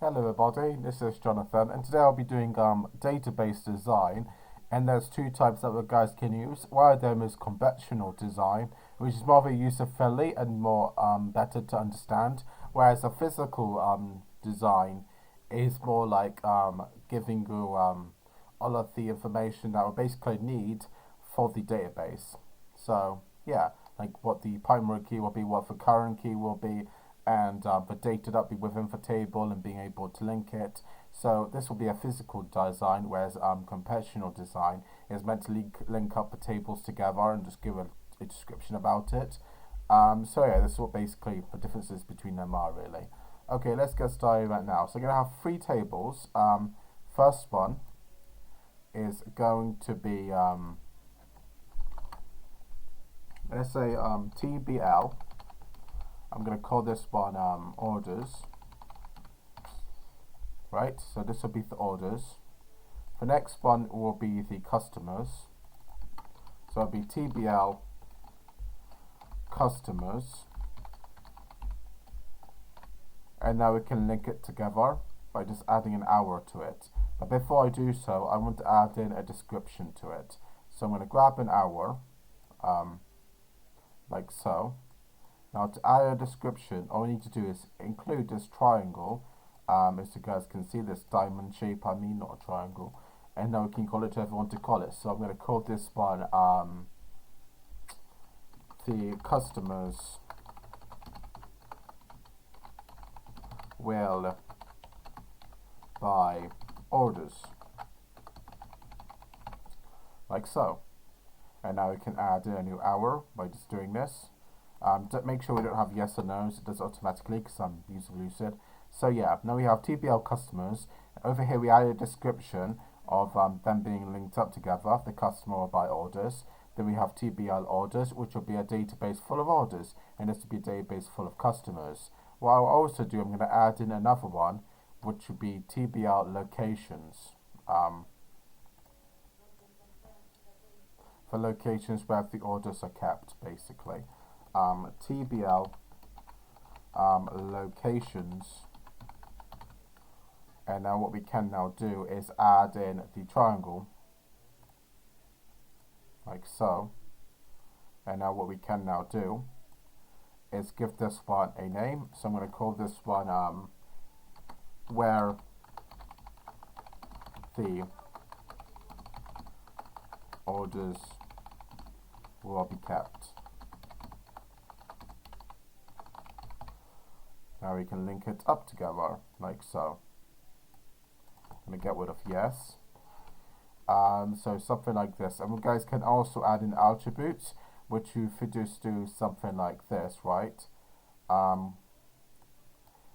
Hello everybody, this is Jonathan, and today I'll be doing database design, and there's two types that you guys can use. One of them is conventional design, which is more user friendly and more better to understand, whereas a physical design is more like giving you all of the information that we basically need for the database. So yeah, like what the primary key will be, what the current key will be, and the data that will be within the table and being able to link it. So this will be a physical design, whereas conventional design is meant to link up the tables together and just give a description about it. So yeah, this is what basically the differences between them are really. Okay, let's get started right now. So I'm going to have three tables. First one is going to be, let's say TBL. I'm going to call this one orders, right? So this will be the orders. The next one will be the customers. So it'll be TBL customers. And now we can link it together by just adding an hour to it. But before I do so, I want to add in a description to it. So I'm going to grab an hour, like so. Now to add a description, all we need to do is include this triangle, as you guys can see, this diamond shape, not a triangle, and now we can call it whatever we want to call it. So I'm going to call this one the customers will buy orders, like so. And now we can add in a new hour by just doing this. Make sure we don't have yes or no's, it does automatically because I'm using Lucid. So yeah, now we have TBL customers. Over here we add a description of them being linked up together, the customer will buy orders. Then we have TBL orders, which will be a database full of orders, and this will be a database full of customers. What I'll also do, I'm going to add in another one, which will be TBL locations. For locations where the orders are kept, basically. TBL locations, and now what we can now do is add in the triangle, like so. And now what we can now do is give this one a name. So I'm going to call this one where the orders will be kept. Now we can link it up together, like so. I'm going to get rid of yes. So something like this. And you guys can also add in attributes, which you could just do something like this, right? And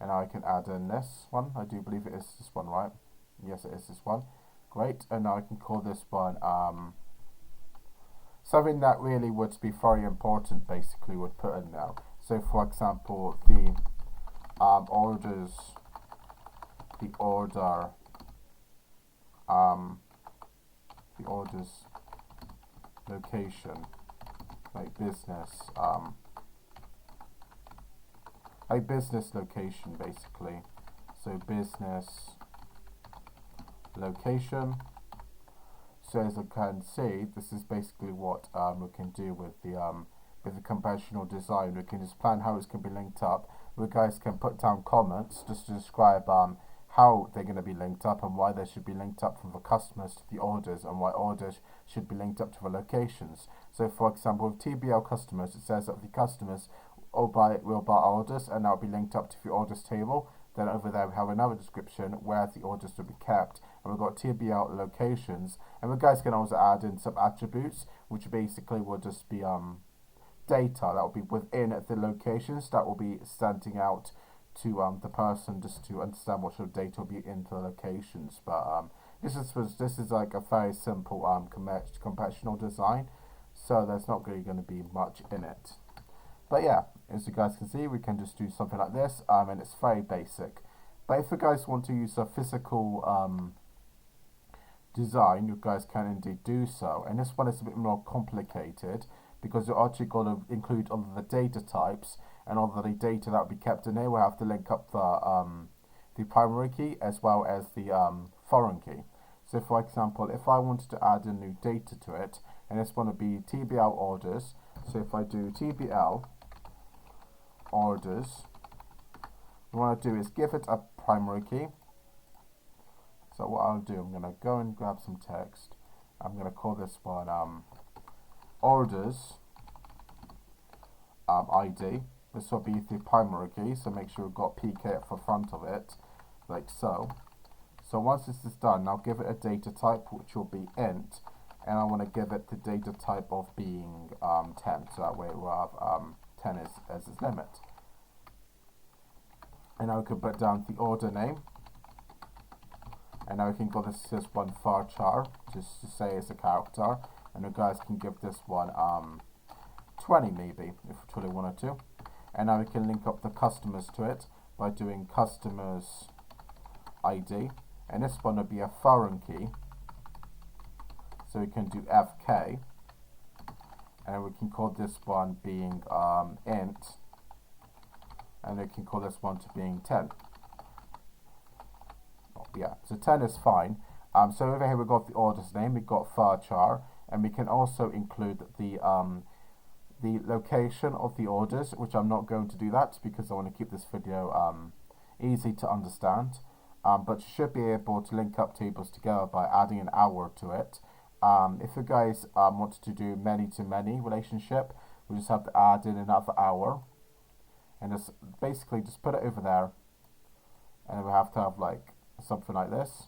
now I can add in this one. I do believe it is this one, right? Yes, it is this one. Great. And now I can call this one something that really would be very important, basically, would put in now. So for example, the orders, the order, the orders location, like business, like business location, basically. So business location. So as I can see, this is basically what we can do with the conventional design. We can just plan how it's going to be linked up. We guys can put down comments just to describe how they're going to be linked up and why they should be linked up from the customers to the orders, and why orders should be linked up to the locations. So for example, with TBL customers, it says that the customers will buy orders, and that will be linked up to the orders table. Then over there we have another description where the orders will be kept, and we've got TBL locations, and we guys can also add in some attributes, which basically will just be data that will be within the locations that will be standing out to the person, just to understand what sort of data will be in the locations. But this is like a very simple conventional design, so there's not really going to be much in it. But yeah, as you guys can see, we can just do something like this, and it's very basic. But if you guys want to use a physical design, you guys can indeed do so. And this one is a bit more complicated because you're actually going to include all of the data types, and all of the data that will be kept in here. We'll have to link up the primary key as well as the foreign key. So for example, if I wanted to add a new data to it, and it's going to be TBL orders, so if I do TBL orders, what I do is give it a primary key. So what I'll do, I'm going to go and grab some text. I'm going to call this one orders ID. This will be the primary key, so make sure you've got PK at the front of it, like so. So once this is done, I'll give it a data type, which will be int, and I want to give it the data type of being 10, so that way we'll have 10 as its limit. And now we can put down the order name, and now we can call this one varchar, just to say it's a character, and you guys can give this one 20 maybe, if we truly wanted to. And now we can link up the customers to it by doing customers ID, and this one will be a foreign key, so we can do FK, and we can call this one being int, and we can call this one to being 10. Oh, yeah, so 10 is fine. So over here we've got the order's name, we've got varchar, and we can also include the location of the orders, which I'm not going to do that because I want to keep this video easy to understand. But you should be able to link up tables together by adding an hour to it. If you guys want to do many-to-many relationship, we just have to add in another hour, and just basically just put it over there, and we have to have like something like this.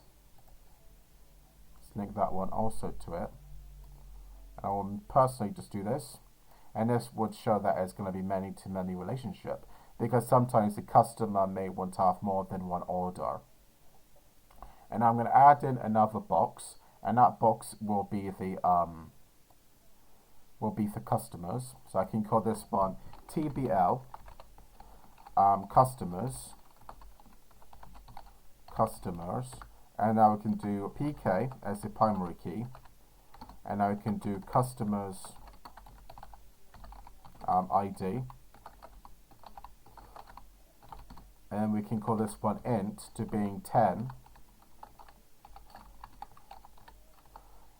Let's link that one also to it. And I will personally just do this, and this would show that it's going to be many-to-many relationship, because sometimes the customer may want to have more than one order. And I'm going to add in another box, and that box will be for customers. So I can call this one TBL customers, and now we can do PK as the primary key, and now we can do customers ID, and then we can call this one int to being 10,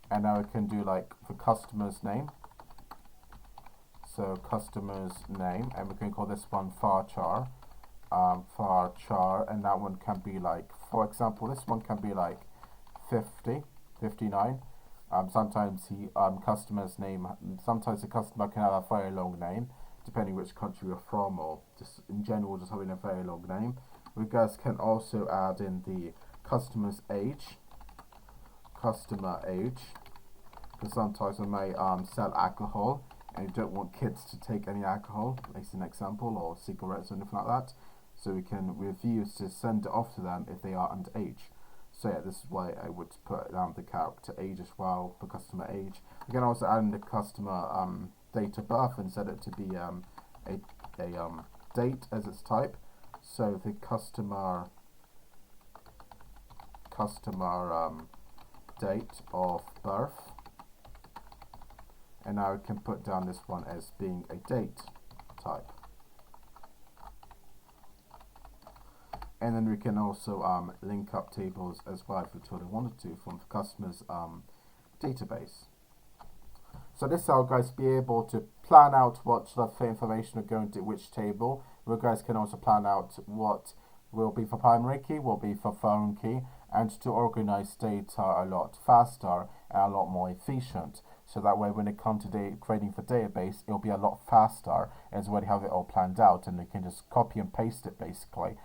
and now we can do like the customer's name, so customer's name, and we can call this one varchar, and that one can be like, for example, this one can be like 50, 59. Sometimes the customer's name, sometimes the customer can have a very long name, depending which country you're from, or just in general just having a very long name. We guys can also add in the customer's age, because sometimes we may sell alcohol, and you don't want kids to take any alcohol, as an example, or cigarettes or anything like that. So we can refuse to send it off to them if they are underage. So yeah, this is why I would put down the character age as well for customer age. We can also add in the customer date of birth and set it to be a date as its type. So the customer date of birth, and now we can put down this one as being a date type. And then we can also link up tables as well if we truly wanted to from the customer's database. So this is how guys be able to plan out what sort of information are going to which table. You guys can also plan out what will be for primary key, will be for foreign key, and to organize data a lot faster and a lot more efficient. So that way when it comes to creating the database, it'll be a lot faster as already have it all planned out, and you can just copy and paste it basically.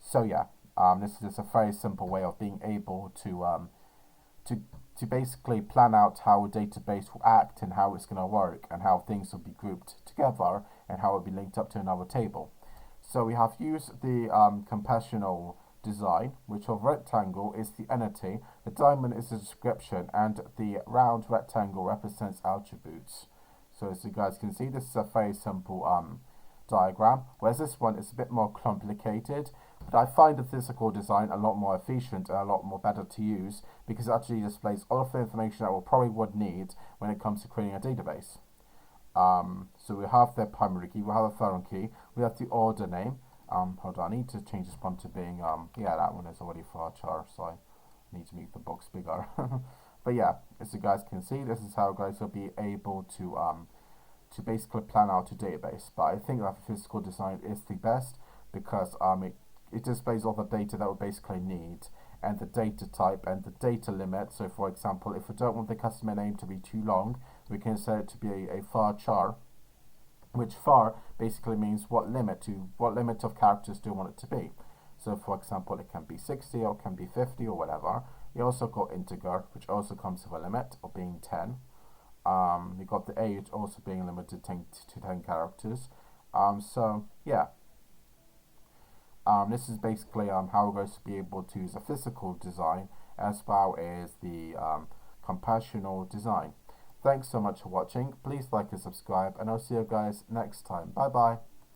So yeah, this is just a very simple way of being able to basically plan out how a database will act and how it's going to work and how things will be grouped together and how it will be linked up to another table. So we have used the conceptual design, which of rectangle is the entity, the diamond is the description, and the round rectangle represents attributes. So as you guys can see, this is a very simple diagram, whereas this one is a bit more complicated, but I find the physical design a lot more efficient and a lot more better to use because it actually displays all of the information that we probably would need when it comes to creating a database. So we have the primary key, we have a foreign key, we have the order name, Hold on, I need to change this one to being, yeah, that one is already varchar, so I need to make the box bigger. But yeah, as you guys can see, this is how guys will be able to basically plan out a database. But I think that physical design is the best because it displays all the data that we basically need and the data type and the data limit. So for example, if we don't want the customer name to be too long, we can set it to be a varchar, which var basically means what limit of characters do you want it to be. So for example, it can be 60 or it can be 50 or whatever. You also got integer, which also comes with a limit of being 10. You got the age also being limited to 10 characters. So yeah, this is basically how we're going to be able to use a physical design as well as the computational design. Thanks so much for watching. Please like and subscribe, and I'll see you guys next time. Bye bye.